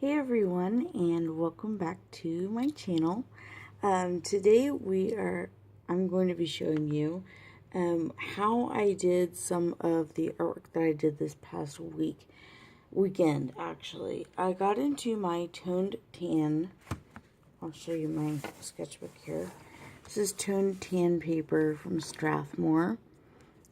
Hey everyone, and welcome back to my channel. Today I'm going to be showing you how I did some of the artwork that I did this past weekend actually. I got into my toned tan. I'll show you my sketchbook here. This is toned tan paper from Strathmore.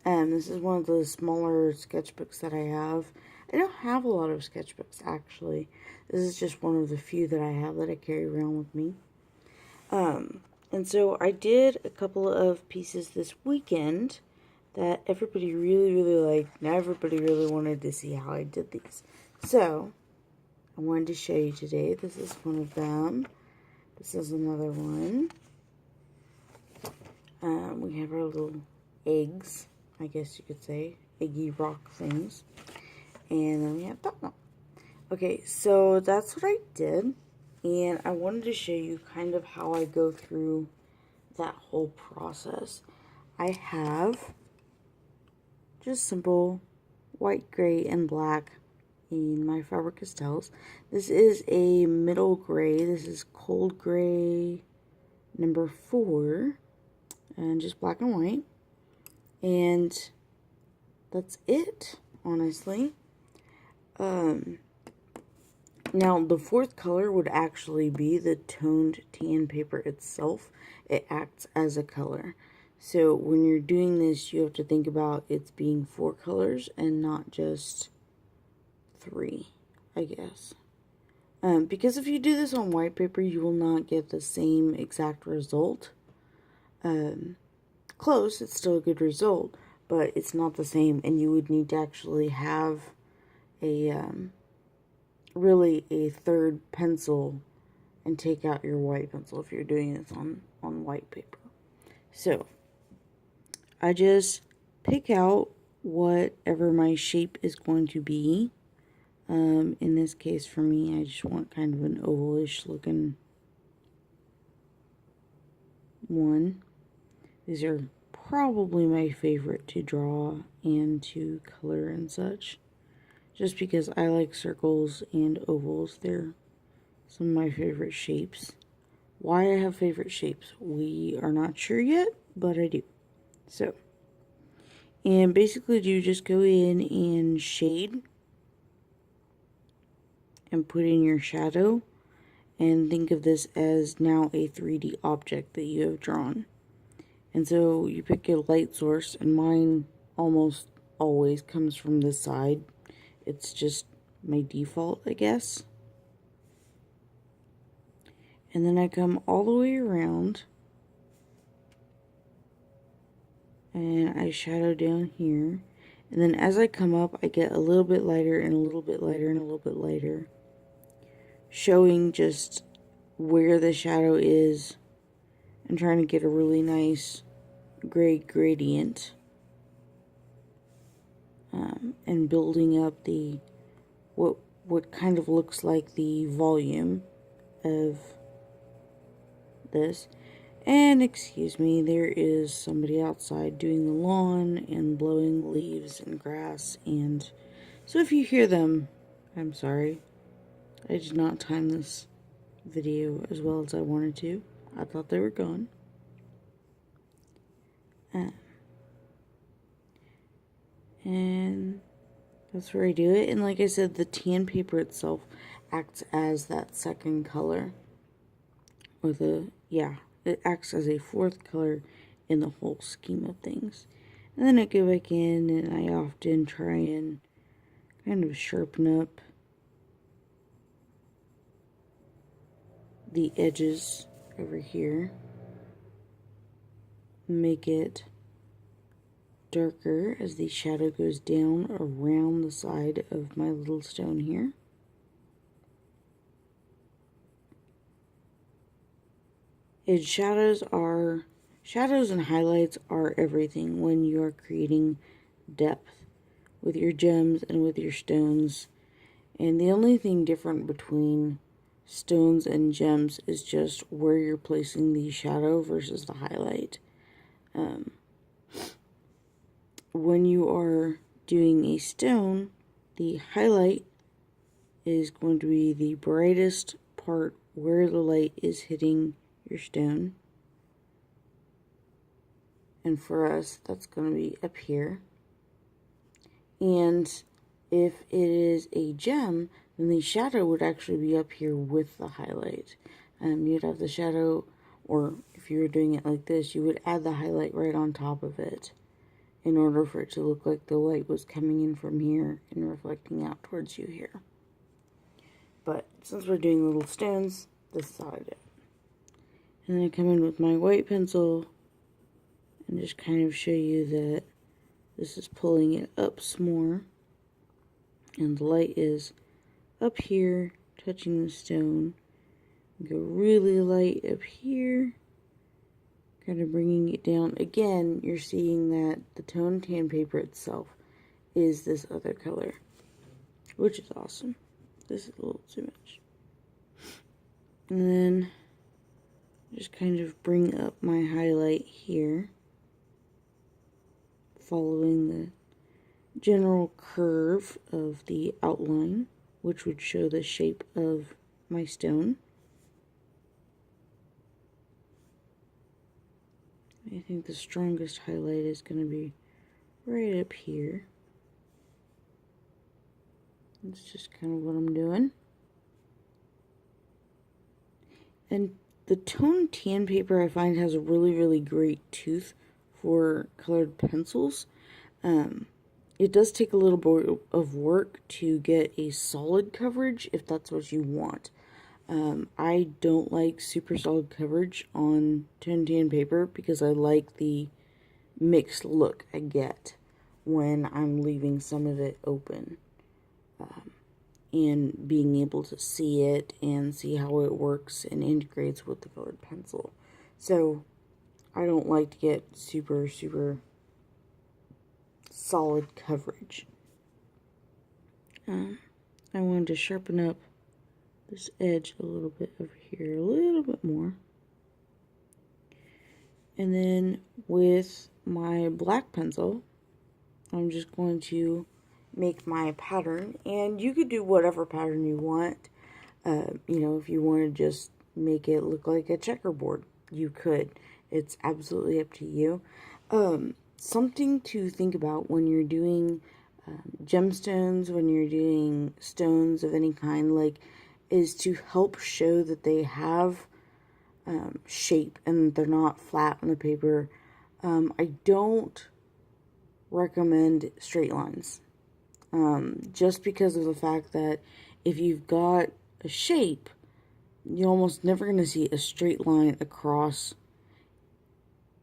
This is one of the smaller sketchbooks that I have. I don't have a lot of sketchbooks, actually. This is just one of the few that I have that I carry around with me. And so I did a couple of pieces this weekend that everybody really liked, and everybody really wanted to see how I did these. So, I wanted to show you today. This is one of them. This is another one. We have our little eggs, I guess you could say, eggy rock things. And then we have that one. Okay, so that's what I did. And I wanted to show you kind of how I go through that whole process. I have just simple white, gray, and black in my Faber-Castells. This is a middle gray. This is cold gray number 4. And just black and white. And that's it, honestly. Now, the fourth color would actually be the toned tan paper itself. It acts as a color. So, when you're doing this, you have to think about it being 4 colors and not just 3, I guess. Because if you do this on white paper, you will not get the same exact result. Close, it's still a good result, but it's not the same, and you would need to actually have a, really a third pencil and take out your white pencil if you're doing this on white paper. So, I just pick out whatever my shape is going to be. In this case for me, I just want kind of an ovalish looking one. These are probably my favorite to draw and to color and such. Just because I like circles and ovals. They're some of my favorite shapes. Why I have favorite shapes, we are not sure yet, but I do. So, and basically you just go in and shade and put in your shadow and think of this as now a 3D object that you have drawn. And so you pick a light source, and mine almost always comes from this side. It's just my default, I guess. And then I come all the way around, and I shadow down here. And then as I come up, I get a little bit lighter and a little bit lighter and a little bit lighter, showing just where the shadow is and trying to get a really nice gray gradient, and building up the what kind of looks like the volume of this. And excuse me, there is somebody outside doing the lawn and blowing leaves and grass, and so if you hear them, I'm sorry. I did not time this video as well as I wanted to. I thought they were gone. And that's where I do it. And like I said, the tan paper itself acts as that second color. Or it acts as a 4th color in the whole scheme of things. And then I go back in and I often try and kind of sharpen up the edges over here. Make it darker as the shadow goes down around the side of my little stone here. And shadows and highlights are everything when you are creating depth with your gems and with your stones. And the only thing different between stones and gems is just where you're placing the shadow versus the highlight. When you are doing a stone, the highlight is going to be the brightest part where the light is hitting your stone. And for us, that's going to be up here. And if it is a gem, then the shadow would actually be up here with the highlight. You'd have the shadow, or if you were doing it like this, you would add the highlight right on top of it in order for it to look like the light was coming in from here and reflecting out towards you here. But since we're doing little stones, this is how I do it. And then I come in with my white pencil and just kind of show you that this is pulling it up some more. And the light is up here, touching the stone. Go really light up here, kind of bringing it down. Again, you're seeing that the toned tan paper itself is this other color, which is awesome. This is a little too much. And then just kind of bring up my highlight here, following the general curve of the outline, which would show the shape of my stone. I think the strongest highlight is going to be right up here. That's just kind of what I'm doing. And the toned tan paper I find has a really, really great tooth for colored pencils. It does take a little bit of work to get a solid coverage if that's what you want. I don't like super solid coverage on toned tan paper because I like the mixed look I get when I'm leaving some of it open. And being able to see it and see how it works and integrates with the colored pencil. So I don't like to get super solid coverage. I wanted to sharpen up this edge a little bit over here, a little bit more. And then with my black pencil, I'm just going to make my pattern, and you could do whatever pattern you want. You know, if you want to just make it look like a checkerboard, you could. It's absolutely up to you. Something to think about when you're doing gemstones, when you're doing stones of any kind, like, is to help show that they have shape and they're not flat on the paper. I don't recommend straight lines. Just because of the fact that if you've got a shape, you're almost never going to see a straight line across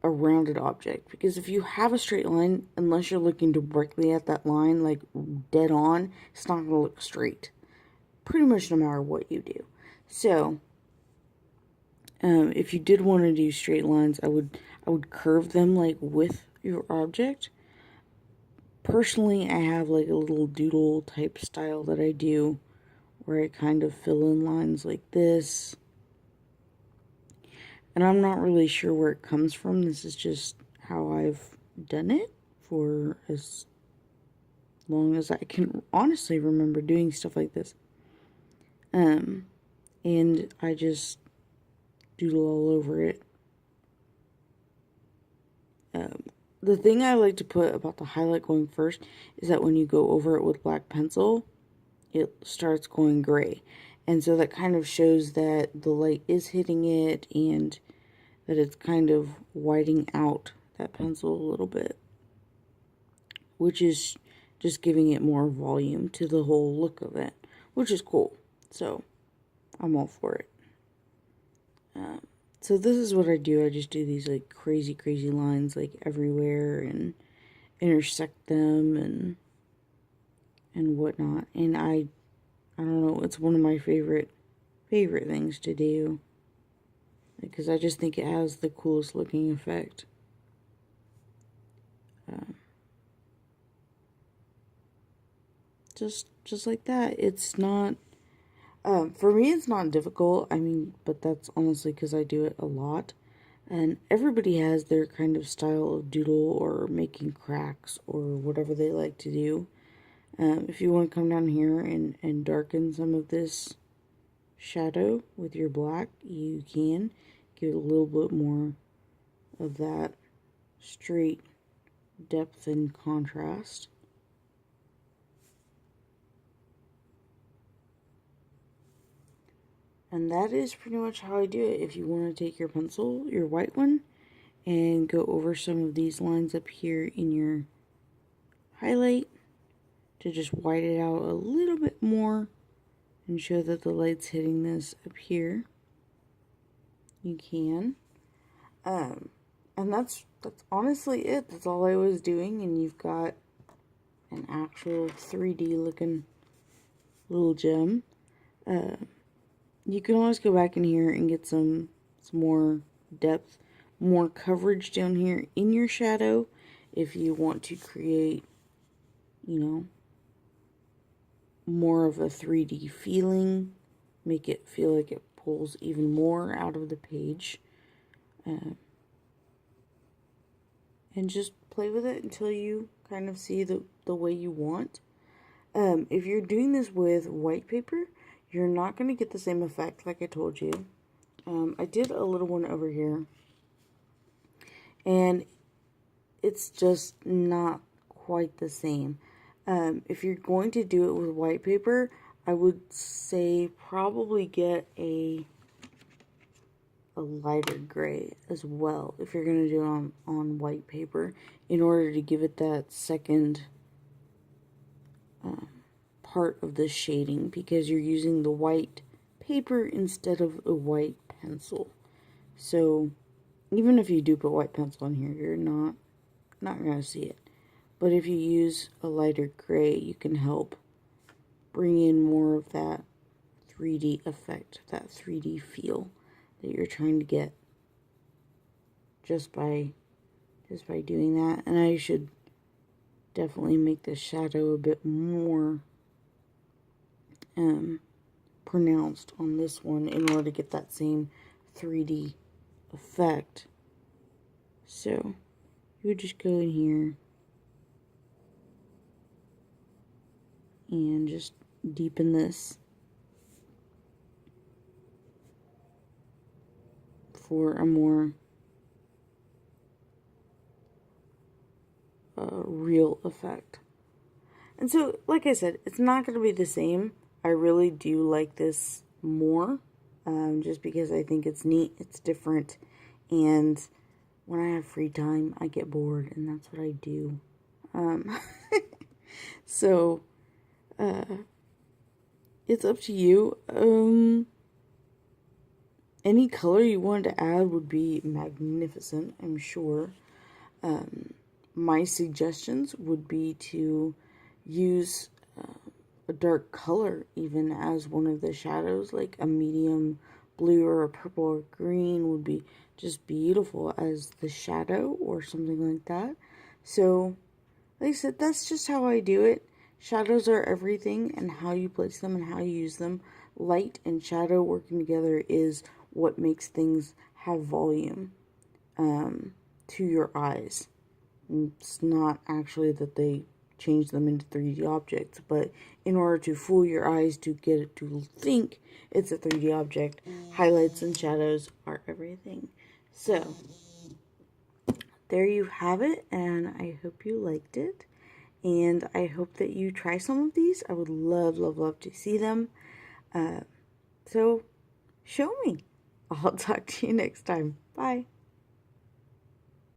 a rounded object. Because if you have a straight line, unless you're looking directly at that line, like dead on, it's not going to look straight. Pretty much no matter what you do. So, if you did want to do straight lines, I would curve them like with your object. Personally, I have like a little doodle type style that I do where I kind of fill in lines like this. And I'm not really sure where it comes from. This is just how I've done it for as long as I can honestly remember doing stuff like this. And I just doodle all over it. The thing I like to put about the highlight going first is that when you go over it with black pencil, it starts going gray. And so that kind of shows that the light is hitting it and that it's kind of whiting out that pencil a little bit, which is just giving it more volume to the whole look of it, which is cool. So I'm all for it. So this is what I do. I just do these like crazy lines like everywhere and intersect them and whatnot. And I don't know, it's one of my favorite things to do, because I just think it has the coolest looking effect. Just like that. It's not, for me it's not difficult. I mean, but that's honestly because I do it a lot. And everybody has their kind of style of doodle or making cracks or whatever they like to do. If you want to come down here and darken some of this shadow with your black, you can give it a little bit more of that straight depth and contrast. And that is pretty much how I do it. If you want to take your pencil, your white one, and go over some of these lines up here in your highlight to just white it out a little bit more and show that the light's hitting this up here, you can. And that's honestly it. That's all I was doing, and you've got an actual 3D looking little gem. You can always go back in here and get some more depth, more coverage down here in your shadow if you want to create, you know, more of a 3D feeling, make it feel like it pulls even more out of the page. And just play with it until you kind of see the way you want. If you're doing this with white paper, you're not going to get the same effect like I told you. I did a little one over here, and it's just not quite the same. If you're going to do it with white paper, I would say probably get a lighter gray as well if you're going to do it on white paper, in order to give it that second part of the shading, because you're using the white paper instead of a white pencil. So even if you do put white pencil on here, you're not going to see it. But if you use a lighter gray, you can help bring in more of that 3D effect, that 3D feel that you're trying to get just by doing that. And I should definitely make the shadow a bit more pronounced on this one in order to get that same 3D effect. So you would just go in here and just deepen this for a more real effect. And so, like I said, it's not going to be the same. I really do like this more, just because I think it's neat, it's different, and when I have free time, I get bored, and that's what I do. So, it's up to you. Any color you wanted to add would be magnificent, I'm sure. My suggestions would be to use a dark color even as one of the shadows, like a medium blue or a purple or green would be just beautiful as the shadow or something like that. So, like I said, that's just how I do it. Shadows are everything, and how you place them and how you use them. Light and shadow working together is what makes things have volume to your eyes. It's not actually that they change them into 3D objects, but in order to fool your eyes to get it to think it's a 3D object, highlights and shadows are everything. So, there you have it, and I hope you liked it, and I hope that you try some of these. I would love, love, love to see them. So, show me. I'll talk to you next time. Bye.